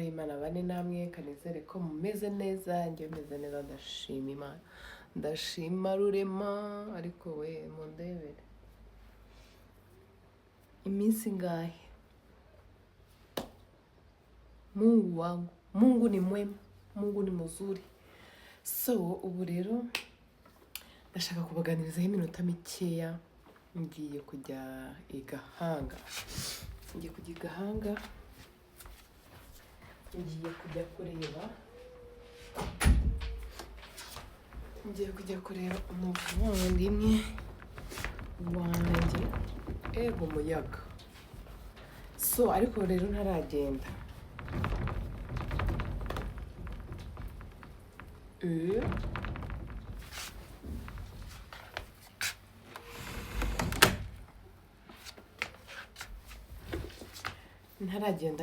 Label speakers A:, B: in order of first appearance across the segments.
A: y'Imana bane namwe kanizere ko mumeze neza, njye meze neza ndashima Imana, ndashima Rurema. Ariko we mundebere iminsi ngahe? Mungu wangu, Mungu ni mwema, Mungu ni muzuri. So ubu rero ndashaka kubaganirizaho iminota mikeya. Ngiye kujya i Gahanga, ngiye kujya kureba umuvandimwe wanjye ego muyaga. So ariko rero ntaragenda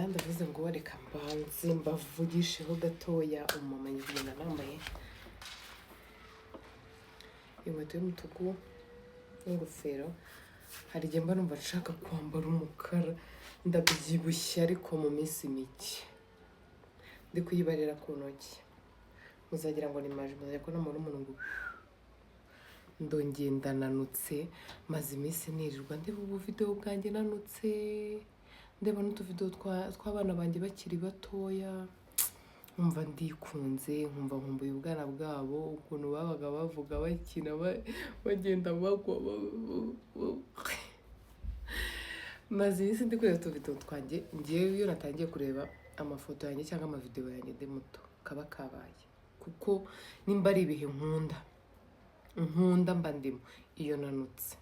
A: ndavuze ngo reka mbanze mbavugisheho gatoya. Umumenya kugenda nambaye inkweto y'umutuku n'ingofero. Hari igihe mba numva nshaka kwambara umukara, ndabyibushye ariko mu minsi mike ndi kuyibarira ku ntoki. Muzagira ngo ni maji, muzajya kubona umuntu ngo ndongeye ndananutse. Maze iminsi nirirwa ndeba ubuvidewo bwanjye nanutse, ndeba n'utuvidewo tw'abana banjye bakiri batoya, nkumva ndikunze, nkumva nkumbuye ubwana bwabo, ukuntu babaga bavuga bakina bagenda bagwa. Maze iminsi ndi kureba utuvidewo twanjye. Ngewe iyo natangiye kureba amafoto yanjye cyangwa amavidewo yanjye ndi muto kaba kabaye, kuko nimba ari ibihe nkunda mba ndimo iyo nanutse.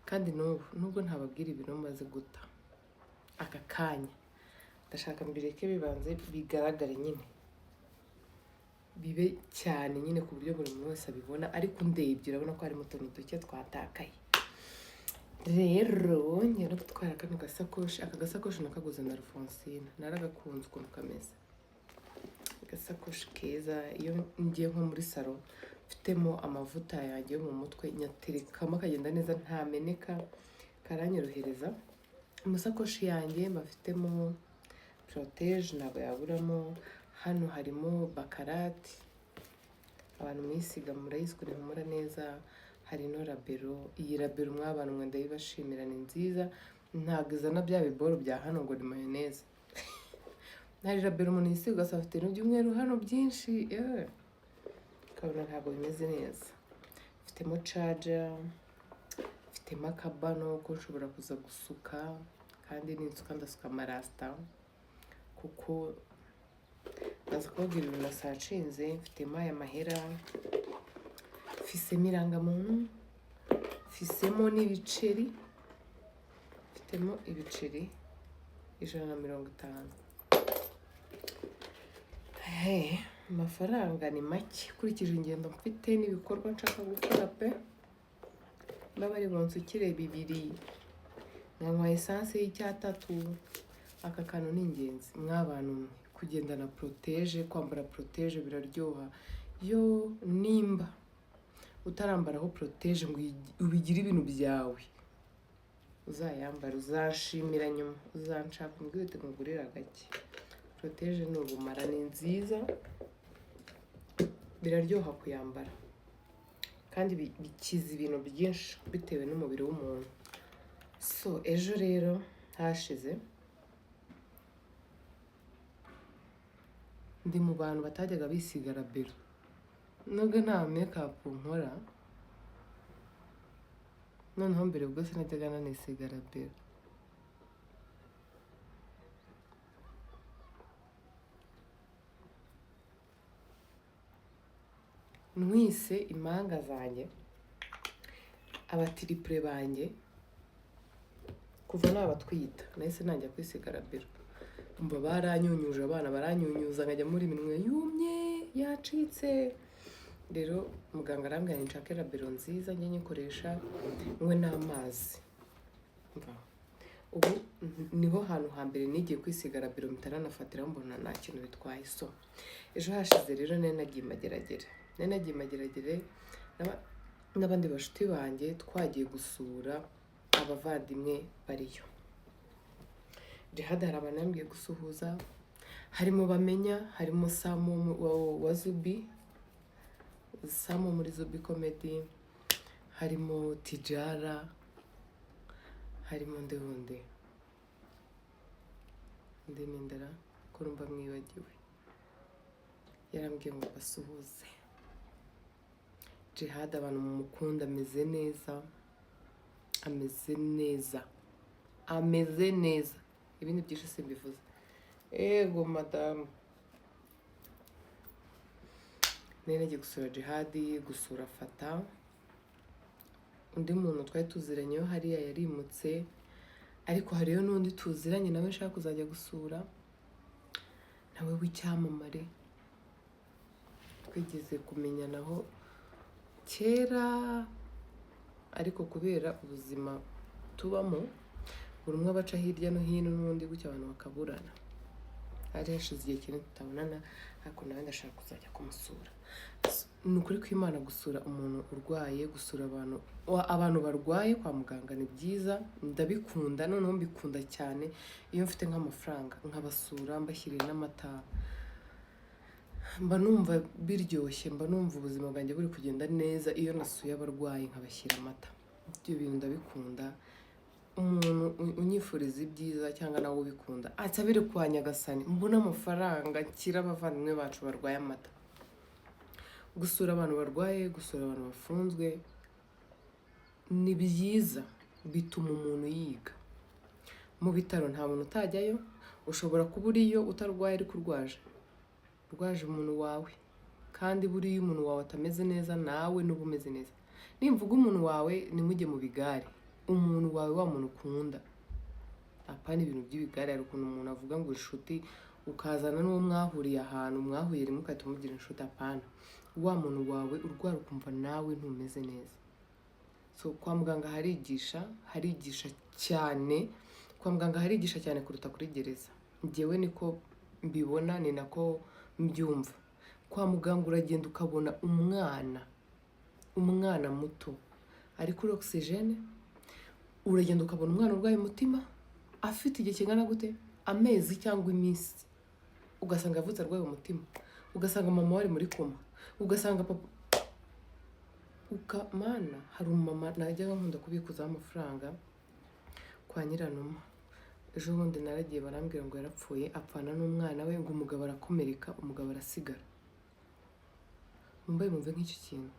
A: Kandi nubwo ntababwira ibintu maze guta aka kanya, ndashaka mbireke bibanze bigaragare nyine, bibe cyane nyine ku buryo buri muntu wese abibona. Ariko ndebye urabona ko harimo utuntu duke twatakaye. Rero njya no gutwara kano gasakoshi. Aka gasakoshi nakaguze na Alphonsine, naragakunze ukuntu kameze. Agasakoshi keza. Iyo ngiye nko muri salo mfitemo amavuta yanjye yo mu mutwe, nyaterekamo akagenda neza ntameneka, karanyorohereza. Amasakoshi yanjye mbafitemo protege, ntabwo yaburamo. Hano harimo bakarati, abantu mwisiga murayizi ko ihumura neza. Hari no rabero. Iyi rabero mw'abantu mwe ndayibashimira, ni nziza, ntabwo izana bya biboro bya hano ngo ni mayoneze. Hari rabero umuntu yisiga ugasanga afite n'ibyumweru hano byinshi, ukabona ntabwo bimeze neza. Mfitemo charger, mfitemo akabano ko nshobora kuza gusuka, kandi n'insuka ndasuka amarasita, kuko ndaza kubabwira ibintu nasacinze. Mfitemo aya mahera, mfisemo irangamuntu, mfisemo n'ibiceri. Mfitemo ibiceri 150. Amafaranga ni make ukurikije ingendo mfite n'ibikorwa nshaka gukora pe. Ndabari bonsukire 2, nkanywa esanse y'3. Aka kantu ni ingenzi mw'abantu mwe, kugendana protege, kwambara protege biraryoha. Yo nimba utarambaraho protege ngo ubigire ibintu byawe, uzayambara uzashimira nyuma, uzanshaka mbwite ngurira gake. Protege ni ubumara, ni nziza, biraryoha kuyambara, kandi bikiza ibintu byinshi bitewe n'umubiri w'umuntu. So ejo rero hashize ndi mu bantu batajyaga bisiga rabero, nubwo nta makeup nkora. Noneho mbere bwose najyaga nanisiga rabero. Nwise impanga zanjye, abatiripure banjye, kuva nabatwita nahise najya kwisiga rabero. Umva baranyunyuje, abana baranyunyuza, nkajya muri minwe yumye yacitse. Rero muganga arambwira nshake rabero nziza njye nyikoresha mwe n'amazi. Ubu niho hantu hambere nigiye kwisiga rabero mitaranafata mbona nta kintu bitwaye. So ejo hashize rero nagiye mageragere n'abandi bashuti banjye, twagiye gusura abavandimwe bariyo. Jihad hari abantu yambwiye gusuhuza, harimo Bamenya, harimo Samu wa Zubi, Samu muri Zubi Comedy, harimo Tijara, harimo Ndewunde Ndera ko rumba mwibagiwe, yarambwiye ngo basuhuze. Jihad abantu mumukunda, ameze neza, ibindi byinshi simbivuze. Ego madamu, nari nagiye gusura Jihad, gusura Fata, undi muntu twari tuziranyeho hariya yarimutse, ariko hariyo n'undi tuziranye nawe nshaka kuzajya gusura, nawe w'icyamamare twigeze kumenyanaho kera, ariko kubera ubuzima tubamo buri umwe abaca hirya no hino n'undi gutya abantu bakaburana. Hari hashize igihe kinini tutabonana, ariko nawe ndashaka kuzajya kumusura. Ni ukuri kw'Imana gusura umuntu urwaye, gusura abantu barwaye kwa muganga ni byiza, ndabikunda, noneho mbikunda cyane iyo mfite nk'amafaranga nkabasura mbashyiriye n'amata, mba numva biryoshye, mba numva ubuzima bwanjye buri kugenda neza iyo nasuye abarwayi nkabashyira amata. Ibyo bintu ndabikunda. Umuntu unyifuriza ibyiza cyangwa nawe ubikunda atsabire kwa Nyagasani mbona amafaranga nshyira abavandimwe bacu barwaye amata. Gusura abantu barwaye, gusura abantu bafunzwe ni byiza, bituma umuntu yiga. Mu bitaro nta muntu utajyayo, ushobora kuba uriyo utarwaye ariko urwaje umuntu wawe, kandi buriya umuntu wawe atameze neza nawe n'uba umeze neza. Nimvuga umuntu wawe nimujye mu bigare, umuntu wawe wa muntu ukunda, apana ibintu by'ibigare. Hari ukuntu umuntu avuga ngo inshuti, ukazana n'uwo mwahuriye ahantu, mwahuye rimwe ugahita umugira inshuti, apana. Wa muntu wawe urwara ukumva nawe ntumeze neza. So kwa muganga harigisha cyane, kwa muganga harigisha cyane kuruta kuri gereza. Njyewe niko mbibona, ni nako mbyumva. Kwa muganga uragenda ukabona umwana muto ari kuri oxygene, uragenda ukabona umwana urwaye umutima afite igihe kingana gute, amezi cyangwa iminsi, ugasanga yavutse arwaye umutima, ugasanga mama wari muri koma, ugasanga papa mana. Hari umumama najyaga nkunda kubikuzaho amafaranga kwa Nyiranuma, ejo bundi naragiye barambwira ngo yarapfuye apfana n'umwana we, ngo umugabo arakomereka, umugabo arasigara. Mumbaye mumve nk'icyo kintu.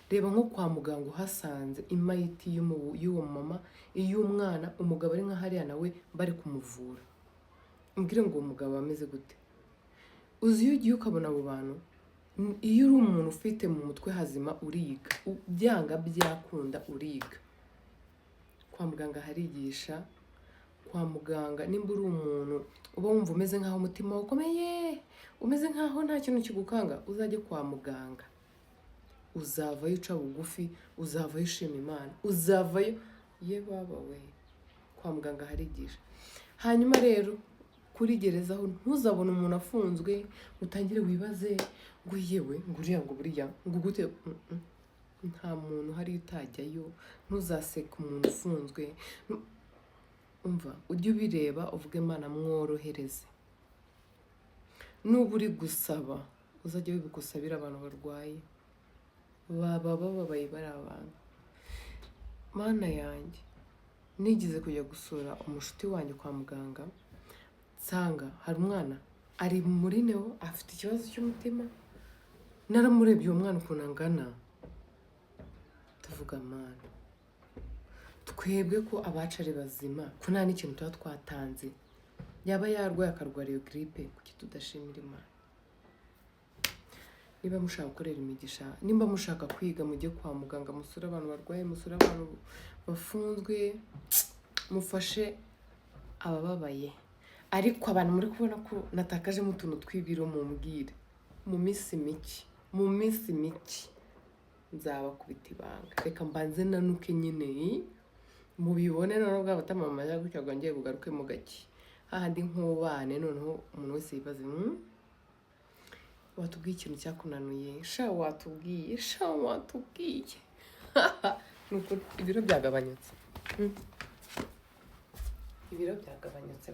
A: Reba nko kwa muganga uhasanze imayiti y'uwo mama, iy'umwana, umugabo ari nka hariya nawe bari kumuvura, mbwire ngo uwo mugabo ameze gute. Uzi iyo ugiye ukabona abo bantu, iyo uri umuntu ufite mu mutwe hazima uriga, byanga byakunda uriga. Kwa muganga harigisha. Kwa muganga nimba uri umuntu uba wumva umeze nk'aho umutima ukomeye, umeze nk'aho nta kintu kigukanga, uzajye kwa muganga, uzavayo uca bugufi, uzavayo ushima Imana, uzavayo ye baba we. Kwa muganga harigisha. Hanyuma rero kuri gereza aho ntuzabone umuntu afunzwe utangire wibaze ngo yewe ngo uriya ngo buriya ngo gute. Nta muntu hari utajyayo. Ntuzaseka umuntu ufunzwe. Umva, ujye ubireba uvuge Imana mworohereze. Nuba uri gusaba uzajya wibigusabira abantu barwaye, baba bababaye bari abantu. Mana yanjye, nigeze kujya gusura umushuti wanjye kwa muganga, nsanga hari umwana ari muri neo afite ikibazo cy'umutima. Naramurebye uwo mwana ukuntu angana, tuvuga Mana, twebwe ko abacu ari bazima, ko nta n'ikintu tuba twatanze, yaba yarwaye akarwara iyo gripe, kuki tudashimira Imana? Niba mushaka gukorera imigisha, nimba mushaka kwiga, mujye kwa muganga, musure abantu barwaye, musure abantu bafunzwe, mufashe abababaye. Ariko abantu muri kubona ko natakajemo utuntu tw'ibiro, mumbwire. Mu minsi mike nzabakubita ibanga. Reka mbanze nanuke nyine, mubibone noneho bwabatamama ya gutya ngo ngiye bugaruke mu gaki. Hahandi nk'ubane noneho umuntu wese yibaze, watubwiye ikintu cyakunanuye, watubwiye. Nuko ibiro byagabanyutse. Ibiro byagabanyutse.